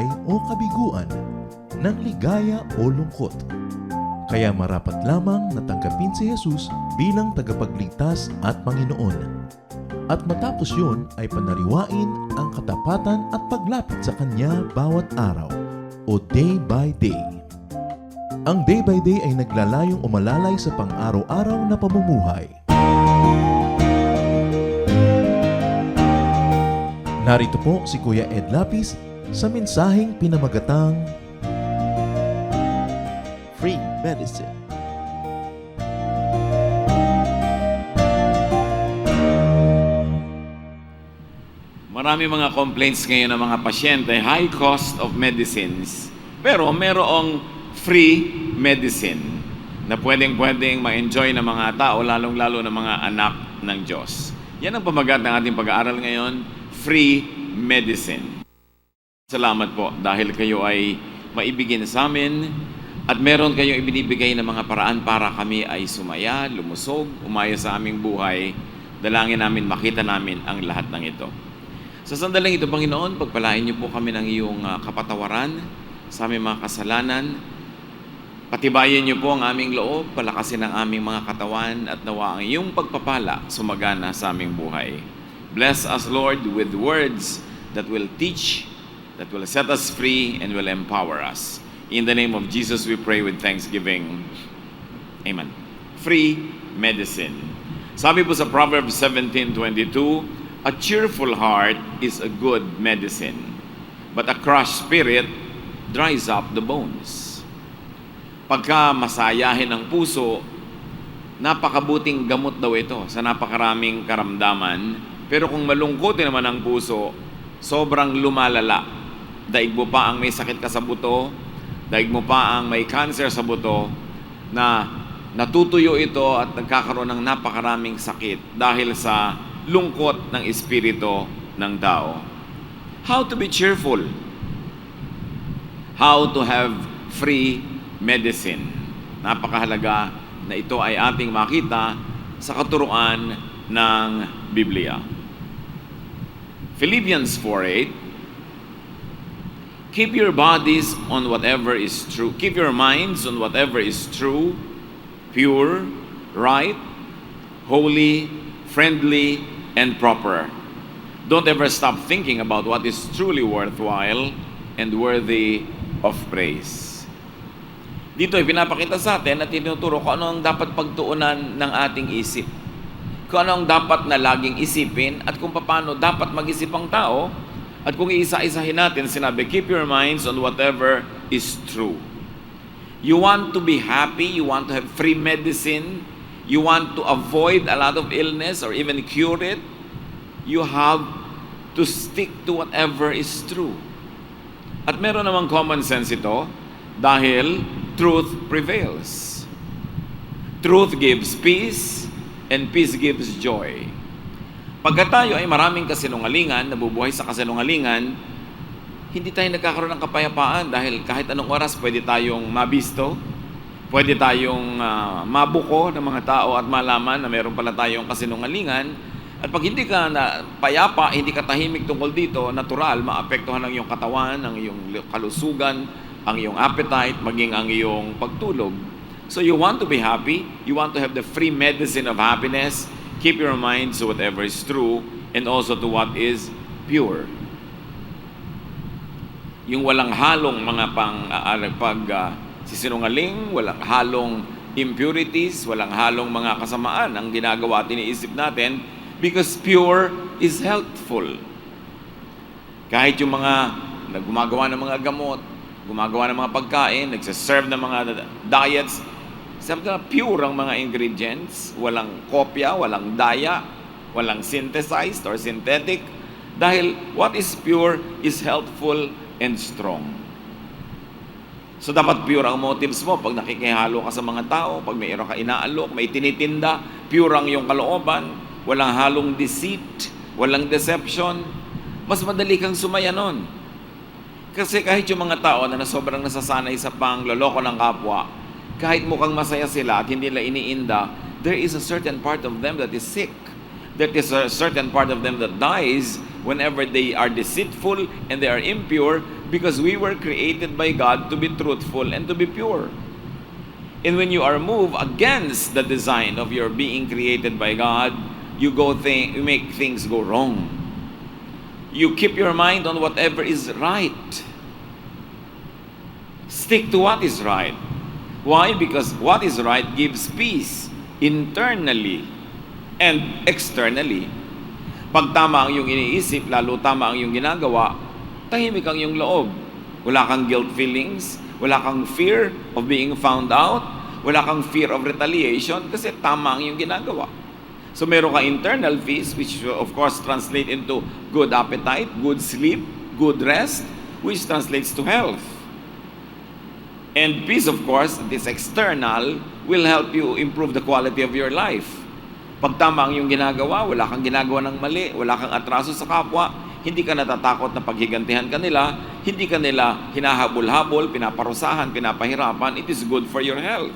buhay o kabiguan, ng ligaya o lungkot. Kaya marapat lamang na tanggapin si Jesus bilang tagapagligtas at Panginoon. At matapos yun ay panariwain ang katapatan at paglapit sa Kanya bawat araw o day by day. Ang day by day ay naglalayong umalalay sa pang-araw-araw na pamumuhay. Narito po si Kuya Ed Lapis sa mensaheng pinamagatang Free Medicine. Marami mga complaints ngayon ng mga pasyente, high cost of medicines. Pero merong free medicine na pwedeng ma-enjoy ng mga tao, lalong-lalo ng mga anak ng Diyos. Yan ang pamagat ng ating pag-aaral ngayon, free medicine. Salamat po dahil kayo ay maibigin sa amin at meron kayong ibinibigay ng mga paraan para kami ay sumaya, lumusog, umaya sa aming buhay. Dalangin namin, makita namin ang lahat ng ito. Sa sandaling ito, Panginoon, pagpalain niyo po kami ng iyong kapatawaran sa aming mga kasalanan. Patibayin niyo po ang aming loob, palakasin ang aming mga katawan at nawa ang iyong pagpapala sumagana sa aming buhay. Bless us, Lord, with words that will teach, that will set us free, and will empower us. In the name of Jesus, we pray with thanksgiving. Amen. Free medicine. Sabi po sa Proverbs 17:22, a cheerful heart is a good medicine, but a crushed spirit dries up the bones. Pagka masayahin ang puso, napakabuting gamot daw ito sa napakaraming karamdaman. Pero kung malungkotin naman ang puso, sobrang lumalala. Daig mo pa ang may sakit ka sa buto, daig mo pa ang may cancer sa buto, na natutuyo ito at nagkakaroon ng napakaraming sakit dahil sa lungkot ng espiritu ng tao. How to be cheerful? How to have free medicine? Napakahalaga na ito ay ating makita sa katuruan ng Biblia. Philippians 4:8, keep your bodies on whatever is true. Keep your minds on whatever is true, pure, right, holy, friendly, and proper. Don't ever stop thinking about what is truly worthwhile and worthy of praise. Dito ay pinapakita sa atin at tinuturo kung ano ang dapat pagtuunan ng ating isip. Kung ano ang dapat na laging isipin at kung paano dapat mag-isip ang tao. At kung iisa-isahin natin, sinabi, keep your minds on whatever is true. You want to be happy, you want to have free medicine, you want to avoid a lot of illness or even cure it, you have to stick to whatever is true. At meron namang common sense ito dahil truth prevails. Truth gives peace and peace gives joy. Pagka tayo ay maraming kasinungalingan, nabubuhay sa kasinungalingan, hindi tayo nagkakaroon ng kapayapaan dahil kahit anong oras pwede tayong mabisto, pwede tayong mabuko ng mga tao at malaman na meron pala tayong kasinungalingan. At pag hindi ka na payapa, hindi ka tahimik tungkol dito, natural, maapektuhan ang iyong katawan, ang iyong kalusugan, ang iyong appetite, maging ang iyong pagtulog. So you want to be happy, you want to have the free medicine of happiness, keep your mind to whatever is true, and also to what is pure. Yung walang halong mga sisinungaling, walang halong impurities, walang halong mga kasamaan ang ginagawa at iniisip natin because pure is healthful. Kahit yung mga gumagawa ng mga gamot, gumagawa ng mga pagkain, nagsaserve ng mga diets, sabi na pure ang mga ingredients, walang kopya, walang daya, walang synthesized or synthetic, dahil what is pure is healthful and strong. So dapat pure ang motives mo pag nakikihalo ka sa mga tao, pag mayroon ka inaalok, may tinitinda, pure ang iyong kalooban, walang halong deceit, walang deception, mas madali kang sumaya nun. Kasi kahit yung mga tao na sobrang nasasanay sa pangloloko ng kapwa, kahit mukhang masaya sila at hindi nila iniinda, there is a certain part of them that is sick. There is a certain part of them that dies whenever they are deceitful and they are impure, because we were created by God to be truthful and to be pure. And when you are moved against the design of your being created by God, you make things go wrong. You keep your mind on whatever is right. Stick to what is right. Why? Because what is right gives peace internally and externally. Pag tama ang iyong iniisip, lalo tama ang iyong ginagawa, tahimik ang iyong loob. Wala kang guilt feelings, wala kang fear of being found out, wala kang fear of retaliation kasi tama ang iyong ginagawa. So meron ka internal peace, which of course translate into good appetite, good sleep, good rest, which translates to health. And peace, of course, this external, will help you improve the quality of your life. Pag tama ang iyong ginagawa, wala kang ginagawa ng mali, wala kang atraso sa kapwa, hindi ka natatakot na paghigantihan kanila, hindi ka nila hinahabol-habol, pinaparusahan, pinapahirapan, it is good for your health.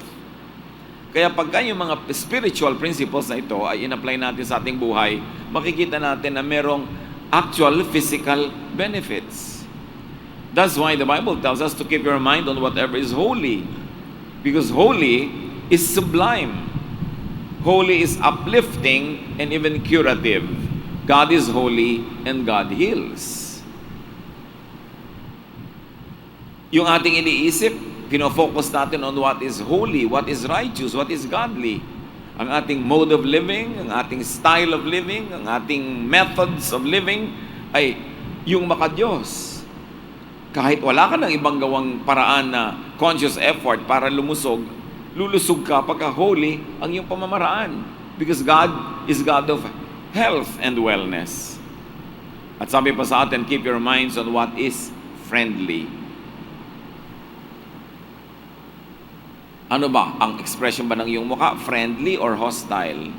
Kaya pagka yung mga spiritual principles na ito ay in-apply natin sa ating buhay, makikita natin na merong actual physical benefits. That's why the Bible tells us to keep your mind on whatever is holy. Because holy is sublime. Holy is uplifting and even curative. God is holy and God heals. Yung ating iniisip, pinofocus natin on what is holy, what is righteous, what is godly. Ang ating mode of living, ang ating style of living, ang ating methods of living ay yung makadiyos. Kahit wala ka ng ibang gawang paraan na conscious effort para lulusog ka pagka holy ang iyong pamamaraan. Because God is God of health and wellness. At sabi pa sa atin, keep your minds on what is friendly. Ano ba? Ang expression ba ng iyong mukha? Friendly or hostile?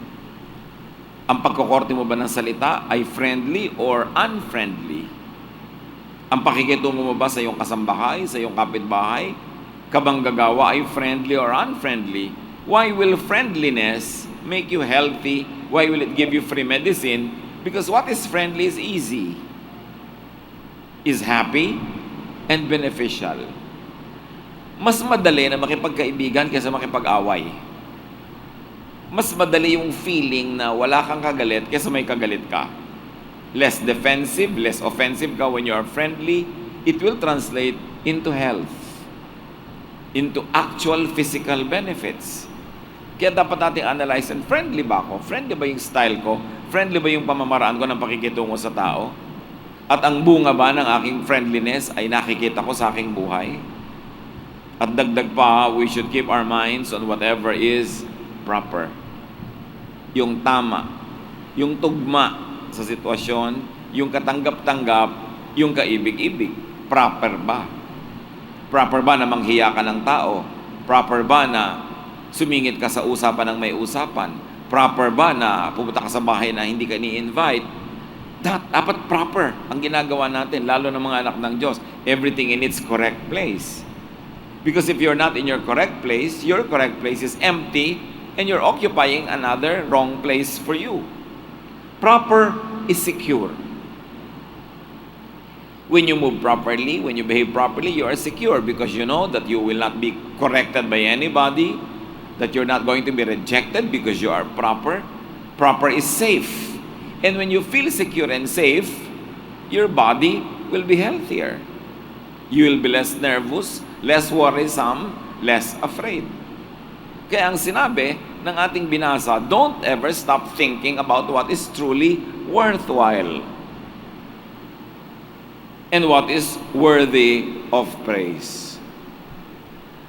Ang pagkukorte mo ba ng salita ay friendly or unfriendly? Ang pakikitungo mo ba sa iyong kasambahay, sa iyong kapitbahay, kabanggagawa ay friendly or unfriendly? Why will friendliness make you healthy? Why will it give you free medicine? Because what is friendly is easy, is happy, and beneficial. Mas madali na makipagkaibigan kaysa makipag-away. Mas madali yung feeling na wala kang kagalit kaysa may kagalit ka. Less defensive, less offensive ka when you are friendly. It will translate into health, into actual physical benefits. Kaya dapat natin analyze, and friendly ba ako? Friendly ba yung style ko? Friendly ba yung pamamaraan ko ng pakikitungo sa tao? At ang bunga ba ng aking friendliness ay nakikita ko sa aking buhay? At dagdag pa, we should keep our minds on whatever is proper. Yung tama, yung tugma sa sitwasyon, yung katanggap-tanggap, yung kaibig-ibig. Proper ba? Proper ba na manghiya ka ng tao? Proper ba na sumingit ka sa usapan ng may usapan? Proper ba na pupunta ka sa bahay na hindi ka ni-invite? Dapat proper ang ginagawa natin, lalo ng mga anak ng Diyos. Everything in its correct place. Because if you're not in your correct place is empty and you're occupying another wrong place for you. Proper is secure. When you move properly, when you behave properly, you are secure because you know that you will not be corrected by anybody, that you're not going to be rejected because you are proper. Proper is safe. And when you feel secure and safe, your body will be healthier. You will be less nervous, less worrisome, less afraid. Kaya ang sinabi ng ating binasa, don't ever stop thinking about what is truly worthwhile and what is worthy of praise.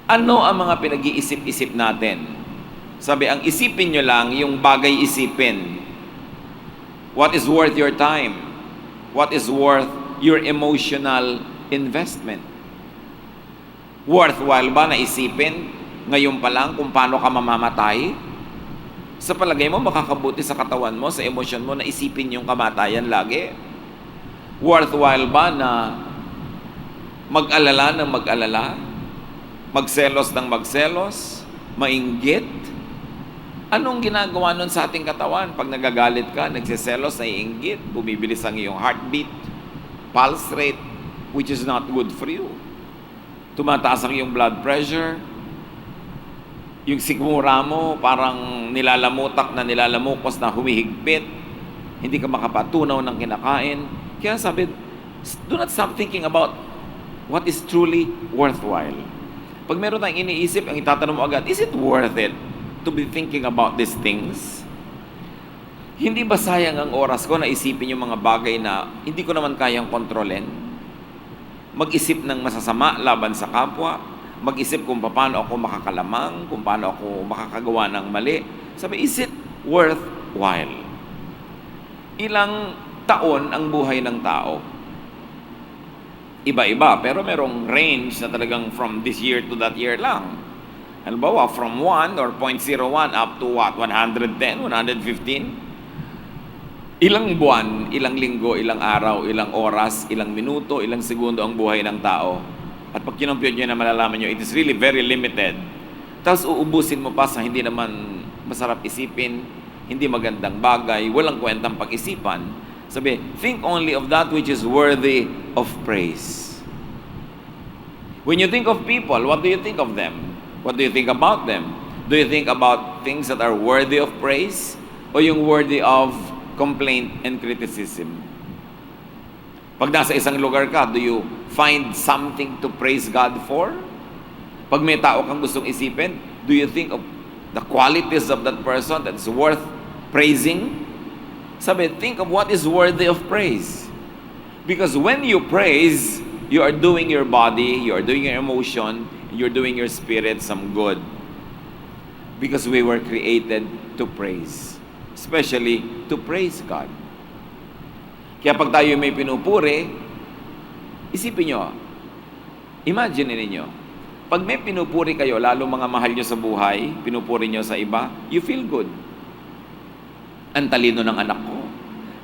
Ano ang mga pinag-iisip-isip natin? Sabi, ang isipin nyo lang yung bagay isipin. What is worth your time? What is worth your emotional investment? Worthwhile ba na isipin ngayon pa lang kung paano ka mamamatay? Sa palagay mo, makakabuti sa katawan mo, sa emosyon mo na isipin yung kamatayan lagi? Worthwhile ba na mag-alala ng mag-alala? Magselos ng magselos? Mainggit? Anong ginagawa nun sa ating katawan? Pag nagagalit ka, nagsiselos, naiinggit, bumibilis ang iyong heartbeat, pulse rate, which is not good for you. Tumataas ang iyong blood pressure, yung sikmura mo parang nilalamutak na nilalamukos na humihigpit, hindi ka makapatunaw ng kinakain. Kaya sabi, do not stop thinking about what is truly worthwhile. Pag meron tayong iniisip, ang itatanong mo agad, is it worth it to be thinking about these things? Hindi ba sayang ang oras ko na isipin yung mga bagay na hindi ko naman kayang kontrolin? Mag-isip ng masasama laban sa kapwa, mag-isip kung paano ako makakalamang, kung paano ako makakagawa ng mali. Sabi, is it worthwhile? Ilang taon ang buhay ng tao? Iba-iba, pero merong range na talagang from this year to that year lang. Halimbawa, from 1 or 0.01 up to what? 110, 115? Ilang buwan, ilang linggo, ilang araw, ilang oras, ilang minuto, ilang segundo ang buhay ng tao. At pag kinumpute nyo na malalaman nyo, it is really very limited. Tapos uubusin mo pa sa hindi naman masarap isipin, hindi magandang bagay, walang kwentang pag-isipan. Sabi, think only of that which is worthy of praise. When you think of people, what do you think of them? What do you think about them? Do you think about things that are worthy of praise? O yung worthy of complaint and criticism? Pag nasa isang lugar ka, do you find something to praise God for? Pag may tao kang gustong isipin, do you think of the qualities of that person that's worth praising? Sabi, think of what is worthy of praise. Because when you praise, you are doing your body, you are doing your emotion, you're doing your spirit some good. Because we were created to praise. Especially to praise God. Kaya pag tayo may pinupuri, isipin nyo, imagine ninyo, pag may pinupuri kayo, lalo mga mahal nyo sa buhay, pinupuri nyo sa iba, you feel good. Ang talino ng anak ko,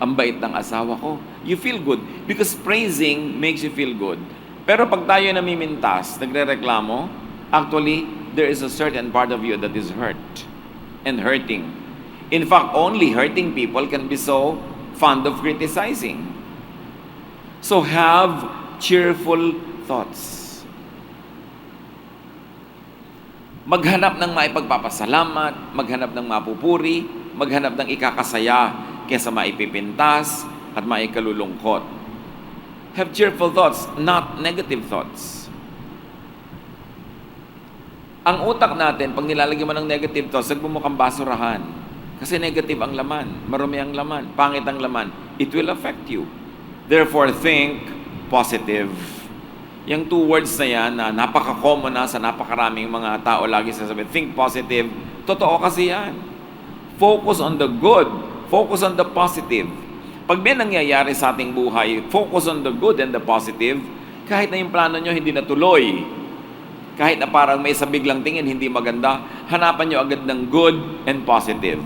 ang bait ng asawa ko, you feel good. Because praising makes you feel good. Pero pag tayo namimintas, nagrereklamo, actually, there is a certain part of you that is hurt and hurting. In fact, only hurting people can be so fond of criticizing. So have cheerful thoughts. Maghanap ng maipagpapasalamat, maghanap ng mapupuri, maghanap ng ikakasaya kaysa maipipintas at maikalulungkot. Have cheerful thoughts, not negative thoughts. Ang utak natin, pag nilalagyan mo ng negative thoughts, nagmumukhang basurahan. Kasi negative ang laman, marumi ang laman, pangit ang laman. It will affect you. Therefore, think positive. Yung two words na yan, na napaka-common na sa napakaraming mga tao lagi sasabihin, think positive. Totoo kasi yan. Focus on the good. Focus on the positive. Pag may nangyayari sa ating buhay, focus on the good and the positive. Kahit na yung plano nyo hindi natuloy, kahit na parang may sa biglang tingin hindi maganda, hanapan nyo agad ng good and positive.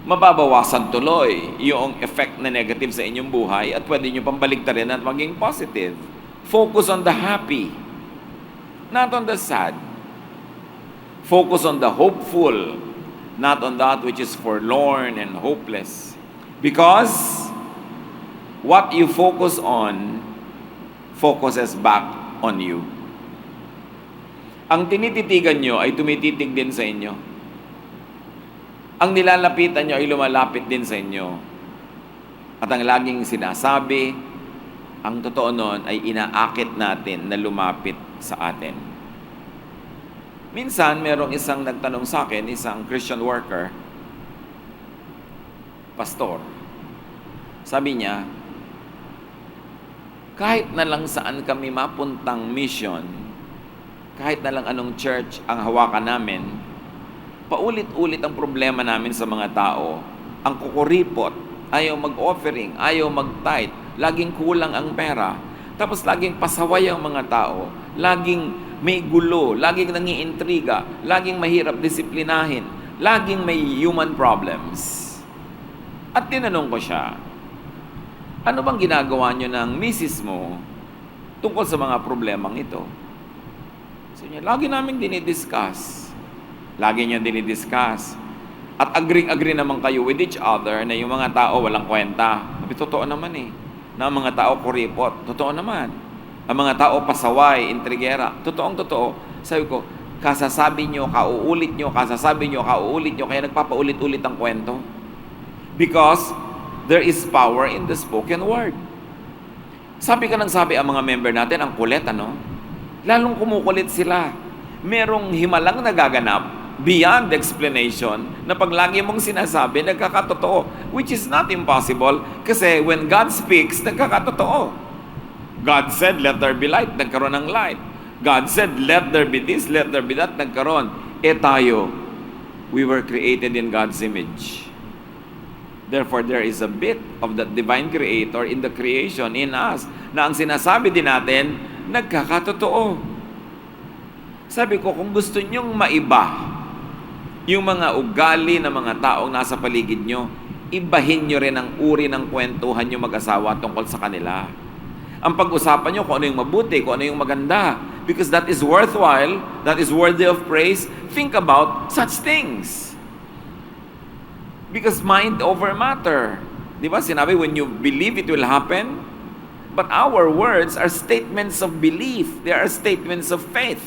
Mababawasan tuloy yung effect na negative sa inyong buhay at pwede nyo pambaligtarin at maging positive. Focus on the happy, not on the sad. Focus on the hopeful, not on that which is forlorn and hopeless. Because what you focus on focuses back on you. Ang tinititigan nyo ay tumititig din sa inyo. Ang nilalapitan nyo ay lumalapit din sa inyo. At ang laging sinasabi, ang totoo noon ay inaakit natin na lumapit sa atin. Minsan, merong isang nagtanong sa akin, isang Christian worker, pastor. Sabi niya, kahit na lang saan kami mapuntang mission, kahit na lang anong church ang hawakan namin, paulit-ulit ang problema namin sa mga tao. Ang kukuripot, ayaw mag-offering, ayaw mag-tithe, laging kulang ang pera. Tapos laging pasaway ang mga tao, laging may gulo, laging nangiintriga, laging mahirap disiplinahin, laging may human problems. At tinanong ko siya, ano bang ginagawa nyo ng misis mo tungkol sa mga problemang ito? So niya, lagi namin dinidiscuss. Lagi niyo dinidiscuss. At agree naman kayo with each other na yung mga tao walang kwenta. Sabi, totoo naman eh. Na ang mga tao kuripot. Totoo naman. Ang mga tao pasaway, intrigera. Totoo. Sabi ko, kasasabi nyo, kauulit nyo, kaya nagpapaulit-ulit ang kwento. Because there is power in the spoken word. Sabi ka ng sabi ang mga member natin, ang kulit, ano? Lalong kumukulit sila. Merong himalang nagaganap beyond explanation na pag lagi mong sinasabi, nagkakatotoo. Which is not impossible kasi when God speaks, nagkakatotoo. God said, let there be light, nagkaroon ng light. God said, let there be this, let there be that, nagkaroon. Tayo, we were created in God's image. Therefore, there is a bit of that divine creator in the creation in us na ang sinasabi din natin, nagkakatotoo. Sabi ko, kung gusto nyong maiba yung mga ugali ng mga taong nasa paligid nyo, ibahin nyo rin ang uri ng kwentuhan nyo mag-asawa tungkol sa kanila. Ang pag-usapan nyo kung ano yung mabuti, kung ano yung maganda. Because that is worthwhile, that is worthy of praise. Think about such things. Because mind over matter. Di ba? Sinabi, when you believe, it will happen. But our words are statements of belief. They are statements of faith.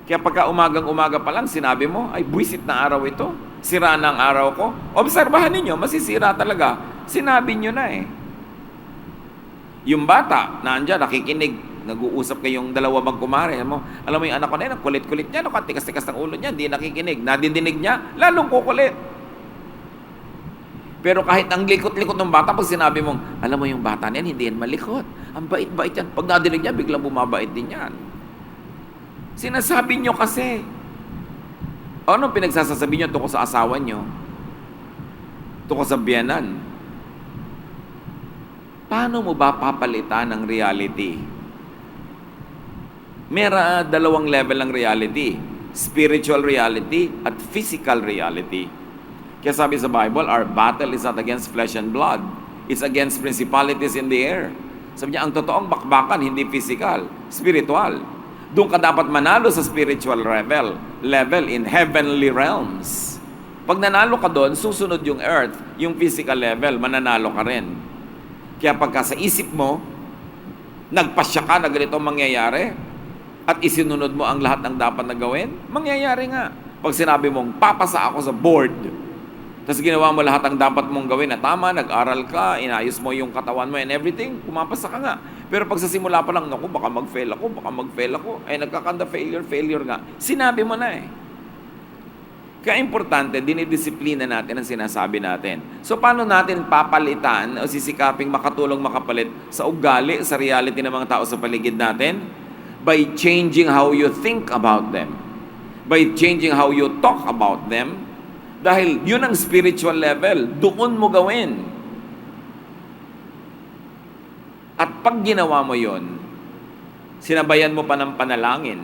Kaya pagka umagang-umaga pa lang, sinabi mo, ay buwisit na araw ito. Sira na ang araw ko. Obserbahan ninyo, masisira talaga. Sinabi nyo na eh. Yung bata, nandiyan, nakikinig, nag-uusap kayong dalawa magkumare. Alam mo yung anak ko na yun, ang kulit-kulit niya, tikas-tikas ng ulo niya, hindi nakikinig. Nadidinig niya, lalong kukulit. Pero kahit ang likot-likot ng bata, pag sinabi mong, alam mo yung bata na yan, hindi yan malikot. Ang bait-bait yan. Pag nadinig niya, biglang bumabait din yan. Sinasabi niyo kasi. Anong pinagsasasabi niyo tungkol sa asawa niyo? Tungkol sa biyanan? Paano mo ba papalitan ang reality? Mera dalawang level ng reality. Spiritual reality at physical reality. Kaya sabi sa Bible, our battle is not against flesh and blood. It's against principalities in the air. Sabi niya, ang totoong bakbakan, hindi physical, spiritual. Doon ka dapat manalo sa spiritual level in heavenly realms. Pag nanalo ka doon, susunod yung earth, yung physical level, mananalo ka rin. Kaya pagka sa isip mo, nagpasya ka na ganito mangyayari, at isinunod mo ang lahat ng dapat na gawin, mangyayari nga. Pag sinabi mong, papasa ako sa board, tapos ginawa mo lahat ng dapat mong gawin na tama, nag-aral ka, inayos mo yung katawan mo and everything, pumapasa ka nga. Pero pag sa simula pa lang, naku, baka mag-fail ako, ay nagkakanda failure nga. Sinabi mo na eh. Kaya importante, dinidisiplina natin ang sinasabi natin. So, paano natin papalitan o sisikaping makatulong makapalit sa ugali, sa reality ng mga tao sa paligid natin? By changing how you think about them. By changing how you talk about them. Dahil yun ang spiritual level. Doon mo gawin. At pag ginawa mo yun, sinabayan mo pa ng panalangin,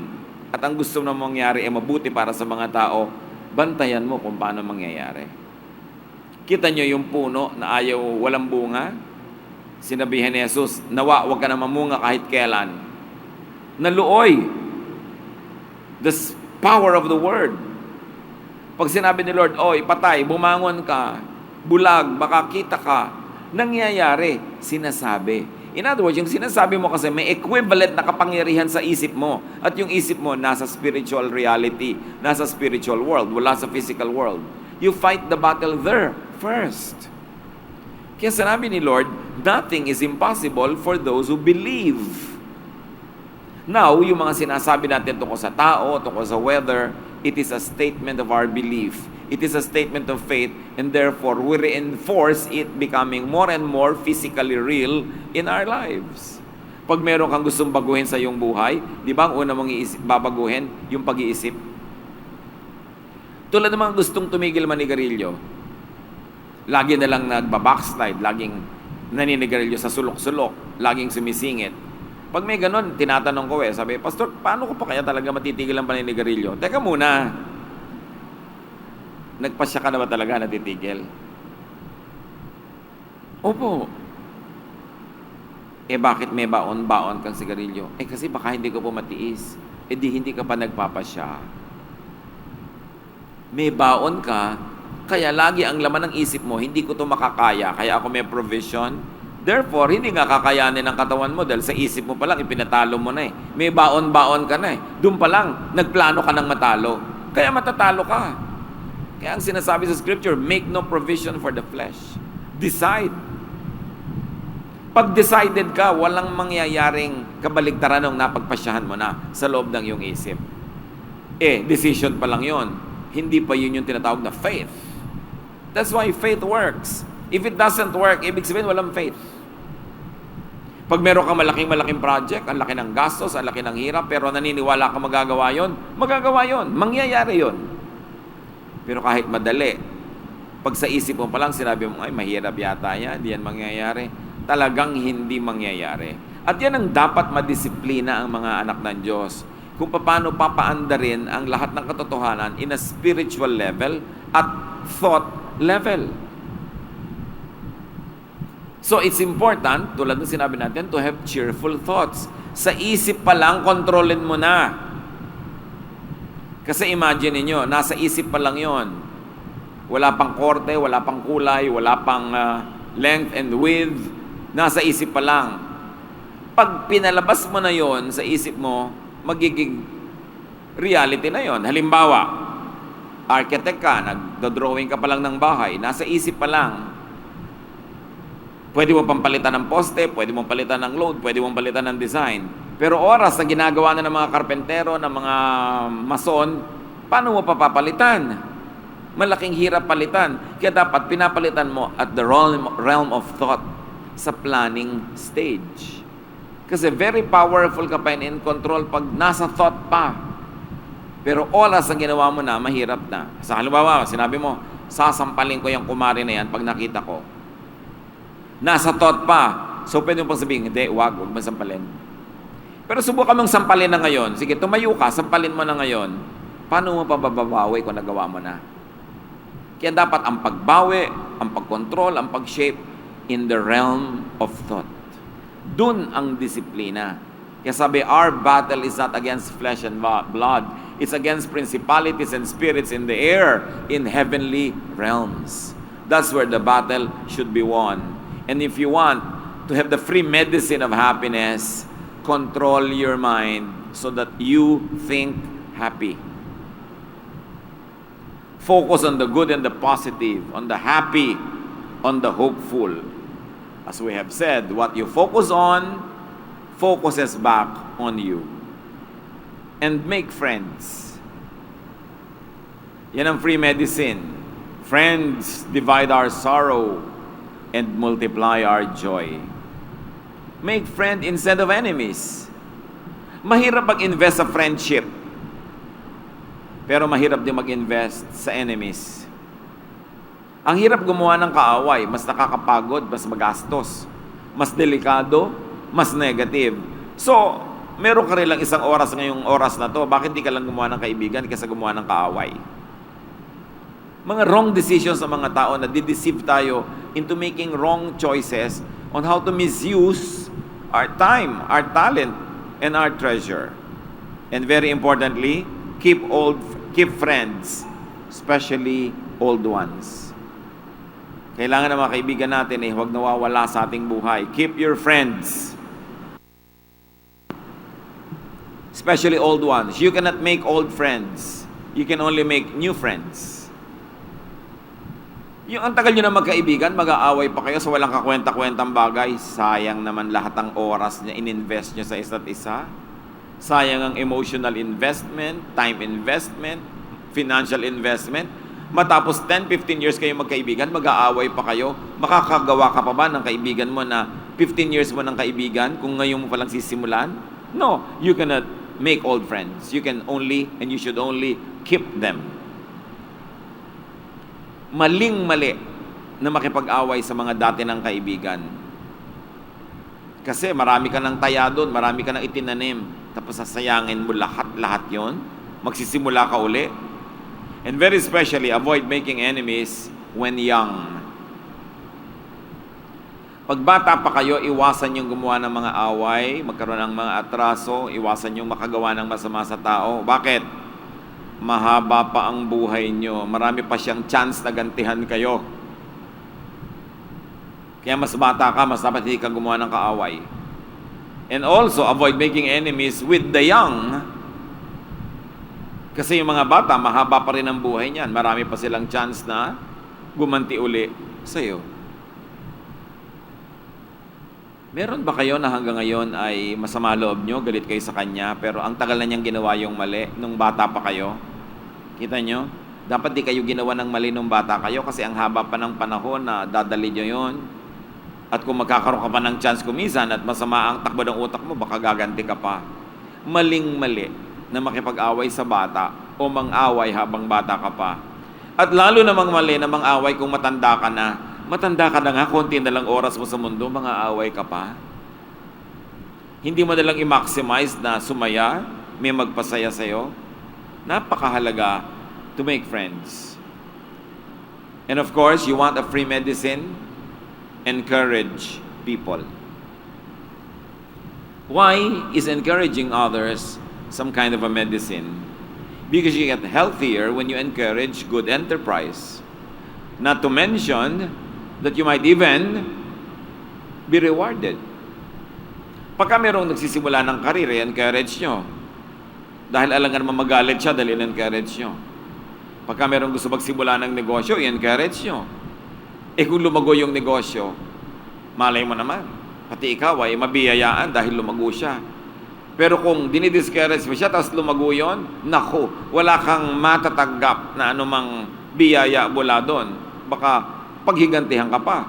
at ang gusto na mangyari ay mabuti para sa mga tao, bantayan mo kung paano mangyayari. Kita nyo yung puno na ayaw walang bunga? Sinabihan ni Jesus, nawa, wag ka na mamunga kahit kailan. Naluoy. The power of the word. Pag sinabi ni Lord, oy, patay, bumangon ka, bulag, makakita ka, nangyayari, sinasabi. In other words, yung sinasabi mo kasi may equivalent na kapangyarihan sa isip mo. At yung isip mo nasa spiritual reality, nasa spiritual world, wala sa physical world. You fight the battle there first. Kaya sinabi ni Lord, nothing is impossible for those who believe. Now, yung mga sinasabi natin tungkol sa tao, tungkol sa weather, it is a statement of our belief. It is a statement of faith, and therefore, we reinforce it becoming more and more physically real in our lives. Pag meron kang gustong baguhin sa iyong buhay, di ba ang una mong babaguhin? Yung pag-iisip. Tulad ng mga gustong tumigil manigarilyo, lagi na lang nagbabackslide, laging naninigarilyo sa sulok-sulok, laging sumisingit. Pag may ganun, tinatanong ko sabi, Pastor, paano ko pa kaya talaga matitigil ang paninigarilyo? Teka muna, nagpasya ka na ba talaga natitigil? Opo. Bakit may baon-baon kang sigarilyo? Kasi baka hindi ko po matiis. Di hindi ka pa nagpapasya. May baon ka, kaya lagi ang laman ng isip mo, hindi ko to makakaya, kaya ako may provision. Therefore, hindi nga kakayanin ng katawan mo dahil sa isip mo pa lang, ipinatalo mo na eh. May baon-baon ka na eh. Doon pa lang, nagplano ka ng matalo. Kaya matatalo ka. Kaya ang sinasabi sa scripture, make no provision for the flesh. Decide. Pag decided ka, walang mangyayaring kabaligtaran ng napagpasyahan mo na sa loob ng iyong isip. Decision pa lang yon. Hindi pa yun yung tinatawag na faith. That's why faith works. If it doesn't work, ibig sabihin walang faith. Pag meron kang malaking project, ang laki ng gastos, ang laki ng hirap, pero naniniwala ka magagawa yon, mangyayari yon. Pero kahit madali, pag sa isip mo pa lang sinabi mo, ay mahirap yata yan, hindi yan mangyayari. Talagang hindi mangyayari. At yan ang dapat madisiplina ang mga anak ng Diyos. Kung paano papaandarin ang lahat ng katotohanan in a spiritual level at thought level. So it's important, tulad ng sinabi natin, to have cheerful thoughts. Sa isip pa lang, kontrolin mo na. Kasi imagine niyo, nasa isip pa lang yon. Wala pang korte, wala pang kulay, wala pang length and width. Nasa isip pa lang. Pag pinalabas mo na yon sa isip mo, magiging reality na yon. Halimbawa, architect ka, nagdo-drawing ka pa lang ng bahay, nasa isip pa lang. Pwede mo pang palitan ng poste, pwede mong palitan ng load, pwede mong palitan ng design. Pero oras na ginagawa na ng mga karpentero, ng mga mason, paano mo papapalitan? Malaking hirap palitan. Kaya dapat pinapalitan mo at the realm of thought sa planning stage. Kasi very powerful ka pa in control pag nasa thought pa. Pero oras ang ginawa mo na, mahirap na. Sa halimbawa, sinabi mo, sasampalin ko yung kumari na yan pag nakita ko. Nasa thought pa. So pwede mo pang sabihin, hindi, wag mo sampalin. Pero subukan mong sampalin na ngayon. Sige, tumayo ka, sampalin mo na ngayon. Paano mo pababawi kung nagawa mo na? Kaya dapat ang pagbawi, ang pagkontrol, ang pag-shape in the realm of thought. Dun ang disiplina. Kaya sabi, our battle is not against flesh and blood. It's against principalities and spirits in the air, in heavenly realms. That's where the battle should be won. And if you want to have the free medicine of happiness, control your mind so that you think happy. Focus on the good and the positive, on the happy, on the hopeful. As we have said, what you focus on, focuses back on you. And make friends. Yan ang free medicine. Friends divide our sorrow and multiply our joy. Make friend instead of enemies. Mahirap mag-invest sa friendship. Pero mahirap din mag-invest sa enemies. Ang hirap gumawa ng kaaway, mas nakakapagod, mas magastos, mas delikado, mas negative. So, meron ka rin lang isang oras ngayong oras na to, bakit di ka lang gumawa ng kaibigan kaysa gumawa ng kaaway? Mga wrong decisions ng mga tao na dideceive tayo into making wrong choices on how to misuse our time, our talent, and our treasure. And very importantly, keep friends, especially old ones. Kailangan ng mga kaibigan natin huwag nawawala sa ating buhay. Keep your friends. Especially old ones. You cannot make old friends. You can only make new friends. Yung ang tagal nyo na magkaibigan, mag-aaway pa kayo sa walang kakwenta-kwentang bagay. Sayang naman lahat ng oras na ininvest nyo sa isa't isa. Sayang ang emotional investment, time investment, financial investment. Matapos 10-15 years kayo magkaibigan, mag-aaway pa kayo, makakagawa ka pa ba ng kaibigan mo na 15 years mo ng kaibigan kung ngayon mo palang sisimulan? No, you cannot make old friends. You can only, and you should only, keep them. Maling-mali na makipag-away sa mga dati ng kaibigan. Kasi marami ka ng taya doon, marami ka ng itinanim, tapos sasayangin mo lahat yon, magsisimula ka uli. And very especially, avoid making enemies when young. Pag bata pa kayo, iwasan yung gumawa ng mga away, magkaroon ng mga atraso, iwasan yung makagawa ng masama sa tao. Bakit? mahaba pa ang buhay nyo. Marami pa siyang chance na gantihan kayo. Kaya mas bata ka, mas dapat hindi ka gumawa ng kaaway. And also, avoid making enemies with the young. Kasi yung mga bata, mahaba pa rin ang buhay niyan. Marami pa silang chance na gumanti uli sa'yo. Meron ba kayo na hanggang ngayon ay masama loob nyo, galit kayo sa kanya, pero ang tagal na niyang ginawa yung mali nung bata pa kayo? Kita nyo? Dapat di kayo ginawa ng mali nung bata kayo kasi ang haba pa ng panahon na dadali nyo yun. At kung magkakaroon ka pa ng chance kumisan at masama ang takbo ng utak mo, baka gaganti ka pa. Maling-mali na makipag-away sa bata o mang-away habang bata ka pa. At lalo namang mali na mang-away kung matanda ka na. Matanda ka na nga, konti na lang oras mo sa mundo, mga away ka pa. Hindi mo na lang i-maximize na sumaya, may magpasaya sa'yo. Napakahalaga to make friends. And of course, you want a free medicine? Encourage people. Why is encouraging others some kind of a medicine? Because you get healthier when you encourage good enterprise. Not to mention that you might even be rewarded. Pagka merong nagsisimula ng karir, i-encourage nyo. Dahil alam nga naman magalit siya, dahil i-encourage nyo. Pagka merong gusto magsimula ng negosyo, i-encourage nyo. Eh kung lumago yung negosyo, malay mo naman, pati ikaw ay mabiyayaan dahil lumago siya. Pero kung dinidiscourage mo siya, tapos lumago yun, naku, wala kang matatanggap na anumang biyaya mula doon. Baka paghigantihan ka pa.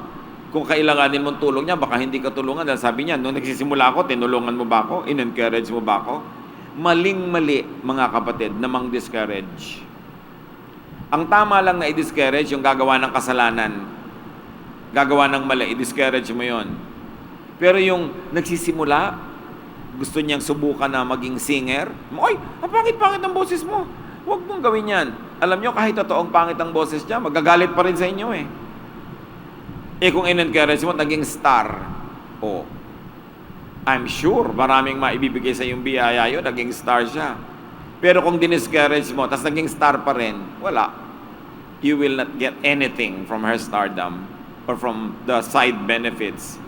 Kung kailanganin mong tulong niya, baka hindi ka tulungan. Dahil sabi niya, nung nagsisimula ako, tinulungan mo ba ako? In-encourage mo ba ako? Maling-mali, mga kapatid, na mang-discourage. Ang tama lang na i-discourage yung gagawa ng kasalanan. Gagawa ng mali, i-discourage mo yon. Pero yung nagsisimula, gusto niyang subukan na maging singer, oy, ang pangit-pangit ng boses mo. Huwag mong gawin yan. Alam niyo, kahit totoong pangit ang boses niya, magagalit pa rin sa inyo eh. Eh kung in-encourage mo, naging star. Oh, I'm sure maraming maibibigay sa iyong biyaya yun, naging star siya. Pero kung diniscourage mo, tas naging star pa rin, wala. You will not get anything from her stardom or from the side benefits.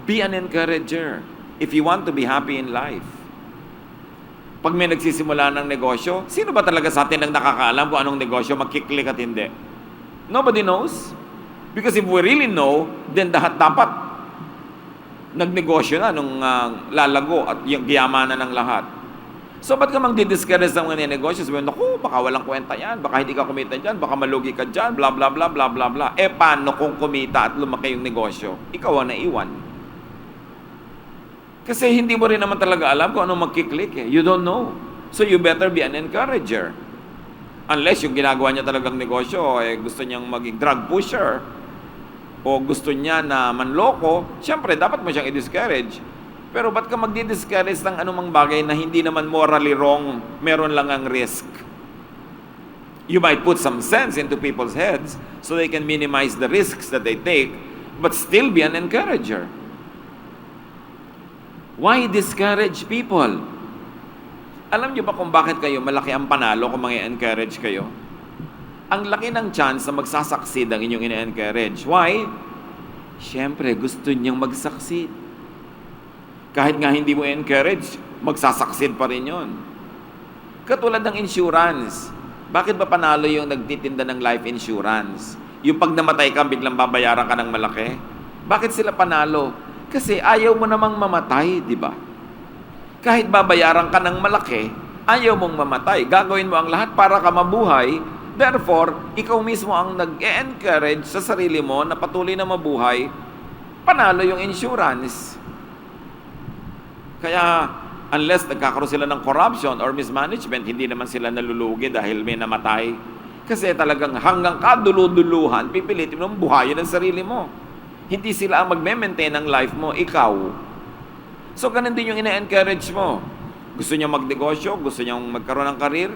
Be an encourager if you want to be happy in life. Pag may nagsisimula ng negosyo, sino ba talaga sa atin ang nakakaalam kung anong negosyo, magkiklik at hindi? Nobody knows. Because if we really know, then dapat nagnegosyo na nung lalago at yung giyamanan ng lahat. So, ba't ka mang-discourage ng mga negosyo? Sabihin, naku, baka walang kwenta yan, baka hindi ka kumita dyan, baka malugi ka dyan, bla bla bla bla bla bla. Eh, paano kung kumita at lumaki yung negosyo? Ikaw ang naiwan. Kasi hindi mo rin naman talaga alam kung anong magkiklik eh. You don't know. So, you better be an encourager. Unless yung ginagawa niya talagang negosyo, eh, gusto niyang maging drug pusher, o gusto niya na manloko, siyempre, dapat mo siyang i-discourage. Pero ba't ka magdi-discourage ng anumang bagay na hindi naman morally wrong, meron lang ang risk? You might put some sense into people's heads so they can minimize the risks that they take, but still be an encourager. Why discourage people? Alam niyo ba kung bakit kayo malaki ang panalo kung mag-encourage kayo? Ang laki ng chance na magsasucceed ang inyong ine-encourage. Why? Siyempre, gusto niyang mag-succeed. Kahit nga hindi mo encourage, magsasucceed pa rin yun. Katulad ng insurance. Bakit ba panalo yung nagtitinda ng life insurance? Yung pag namatay ka, biglang babayaran ka ng malaki? Bakit sila panalo? Kasi ayaw mo namang mamatay, di ba? Kahit babayaran ka ng malaki, ayaw mong mamatay. Gagawin mo ang lahat para ka mabuhay. Therefore, ikaw mismo ang nag-encourage sa sarili mo na patuloy na mabuhay, panalo yung insurance. Kaya, unless nagkakaroon sila ng corruption or mismanagement, hindi naman sila nalulugi dahil may namatay. Kasi talagang hanggang kaduluduluhan, pipilitin mo buhayin ang sarili mo. Hindi sila ang magme-maintain ng life mo, ikaw. So, ganun din yung ina-encourage mo. Gusto niya magnegosyo, gusto niya magkaroon ng karir,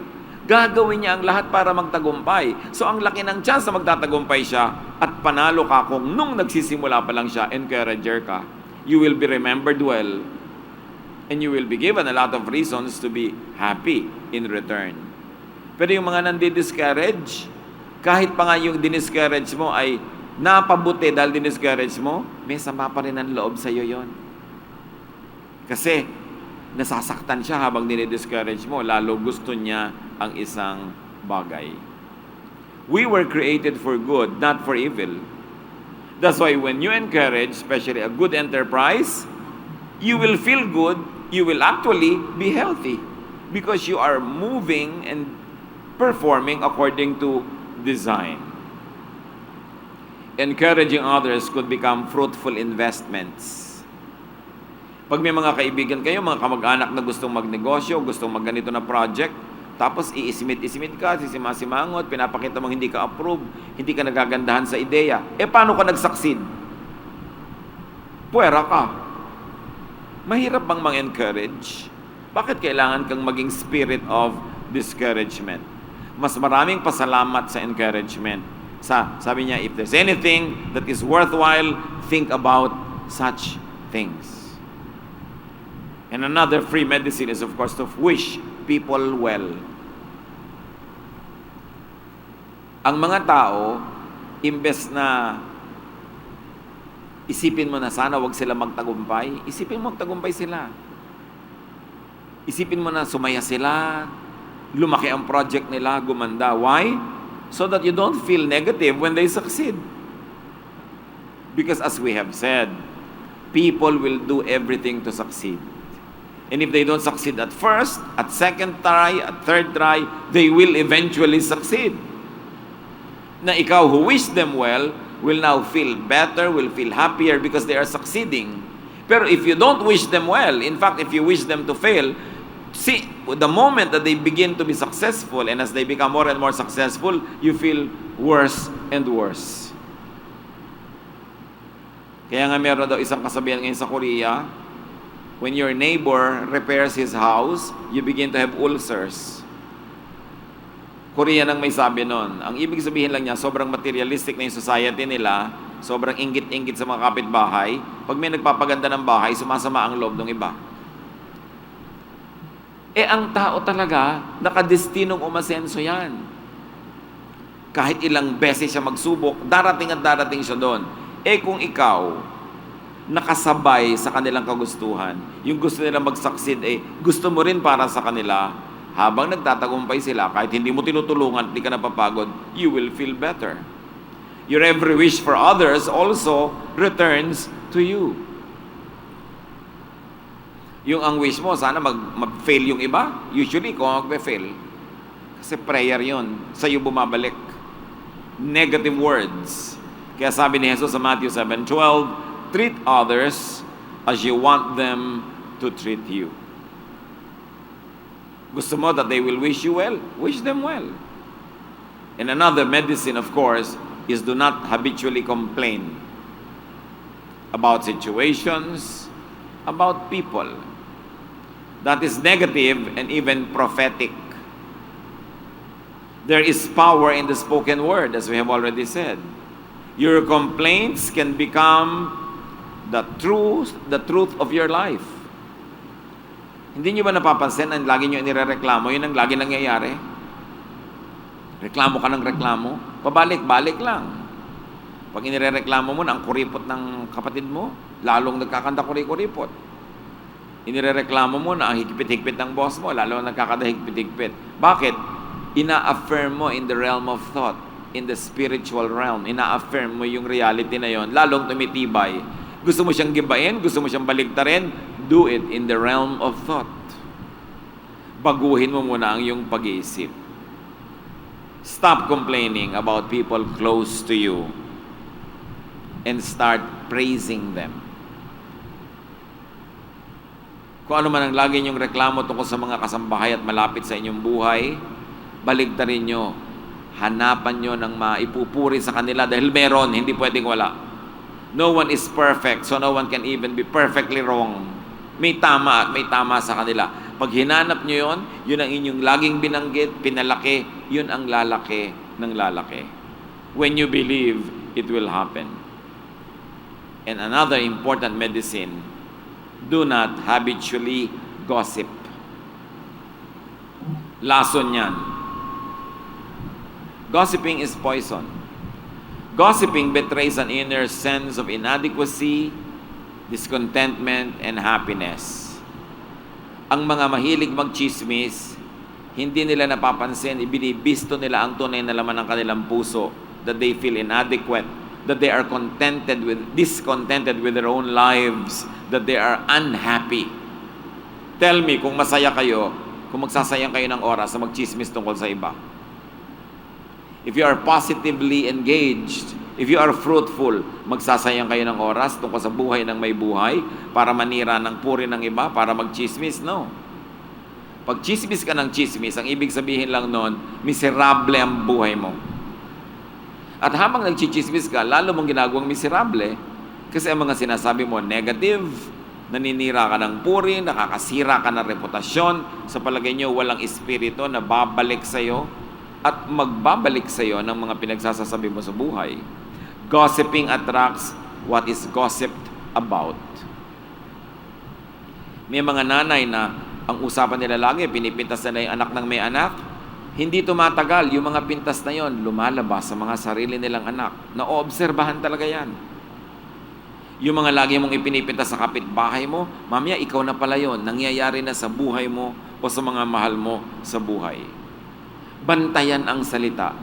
gagawin niya ang lahat para magtagumpay. So, ang laki ng chance na magtatagumpay siya at panalo ka kung nung nagsisimula pa lang siya, encourager ka. You will be remembered well and you will be given a lot of reasons to be happy in return. Pero yung mga nandi-discourage, kahit pa nga yung diniscourage mo ay napabuti dahil diniscourage mo, may sama pa rin ang loob sa'yo yon. Kasi nasasaktan siya habang dinidiscourage mo, lalo gusto niya ang isang bagay. We were created for good, not for evil. That's why when you encourage, especially a good enterprise, you will feel good, you will actually be healthy because you are moving and performing according to design. Encouraging others could become fruitful investments. Pag may mga kaibigan kayo, mga kamag-anak na gustong magnegosyo, gustong magganito na project, tapos iisimit-isimit ka, sisima-simangot, pinapakita mong hindi ka approve, hindi ka nagagandahan sa ideya. Paano ka nag-succeed? Puwera ka. Mahirap bang mang-encourage? Bakit kailangan kang maging spirit of discouragement? Mas maraming pasalamat sa encouragement. Sabi niya, if there's anything that is worthwhile, think about such things. And another free medicine is, of course, to wish people well. Ang mga tao, imbes na isipin mo na sana wag sila magtagumpay, isipin mo magtagumpay sila. Isipin mo na sumaya sila, lumaki ang project nila, gumanda. Why? So that you don't feel negative when they succeed. Because as we have said, people will do everything to succeed. And if they don't succeed at first, at second try, at third try, they will eventually succeed. Na ikaw who wish them well, will now feel better, will feel happier because they are succeeding. Pero if you don't wish them well, in fact, if you wish them to fail, see, the moment that they begin to be successful and as they become more and more successful, you feel worse and worse. Kaya nga meron daw isang kasabihan ngayon sa Korea, when your neighbor repairs his house, you begin to have ulcers. Korea nang may sabi nun. Ang ibig sabihin lang niya, sobrang materialistic na yung society nila, sobrang inggit-inggit sa mga kapitbahay. Pag may nagpapaganda ng bahay, sumasama ang loob ng iba. Ang tao talaga, nakadestinong umasenso yan. Kahit ilang beses siya magsubok, darating at darating siya doon. Kung ikaw, nakasabay sa kanilang kagustuhan, yung gusto nilang mag-succeed, gusto mo rin para sa kanila, habang nagtatagumpay sila, kahit hindi mo tinutulungan, hindi ka napapagod, you will feel better. Your every wish for others also returns to you. Yung ang wish mo, sana mag-fail yung iba. Usually, kung mag-fail, kasi prayer yun, sa'yo bumabalik. Negative words. Kaya sabi ni Jesus sa Matthew 7:12, treat others as you want them to treat you. Gusto mo that they will wish you well? Wish them well. And another medicine, of course, is do not habitually complain about situations, about people. That is negative and even prophetic. There is power in the spoken word, as we have already said. Your complaints can become the truth of your life. Hindi nyo ba napapansin ang lagi nyo inirereklamo, yun ang lagi nangyayari? Reklamo ka ng reklamo, pabalik-balik lang. Pag inirereklamo mo na ang kuripot ng kapatid mo, lalong nagkakanda kuripot. Inirereklamo mo na ang higpit-higpit ng boss mo, lalong nagkakanda higpit-higpit. Bakit? Ina-affirm mo in the realm of thought, in the spiritual realm. Ina-affirm mo yung reality na yon, lalong tumitibay. Gusto mo siyang gibain, gusto mo siyang baligtarin, do it in the realm of thought. Baguhin mo muna ang iyong pag-iisip. Stop complaining about people close to you and start praising them. Kung ano man ang lagi niyong reklamo tungkol sa mga kasambahay at malapit sa inyong buhay, baligtarin niyo. Hanapan niyo ng maipupuri sa kanila dahil meron, hindi pwedeng wala. No one is perfect, so no one can even be perfectly wrong. May tama at may tama sa kanila. Pag hinanap nyo yun ang inyong laging binanggit, pinalaki, yun ang lalaki ng lalaki. When you believe, it will happen. And another important medicine, do not habitually gossip. Lason yan. Gossiping is poison. Gossiping betrays an inner sense of inadequacy, discontentment, and happiness. Ang mga mahilig magchismis, hindi nila napapansin, ibinibisto nila ang tunay na laman ng kanilang puso, that they feel inadequate, that they are discontented with their own lives, that they are unhappy. Tell me kung masaya kayo, kung magsasayang kayo ng oras sa magchismis tungkol sa iba. If you are positively engaged, if you are fruitful, magsasayang kayo ng oras tungkol sa buhay ng may buhay para manira ng puri ng iba, para magchismis? No. Pag chismis ka ng chismis, ang ibig sabihin lang nun, miserable ang buhay mo. At habang nagchichismis ka, lalo mong ginagawang miserable kasi ang mga sinasabi mo negative, naninira ka ng puri, nakakasira ka ng reputasyon, sa palagay nyo walang espiritu na babalik sa'yo at magbabalik sa'yo ng mga pinagsasasabi mo sa buhay. Gossiping attracts what is gossiped about. May mga nanay na ang usapan nila lagi, pinipintas nila yung anak ng may anak. Hindi tumatagal, yung mga pintas na yon lumalabas sa mga sarili nilang anak. Naoobserbahan talaga yan. Yung mga lagi mong ipinipintas sa kapitbahay mo, mamaya ikaw na pala yon, nangyayari na sa buhay mo o sa mga mahal mo sa buhay. Bantayan ang salita.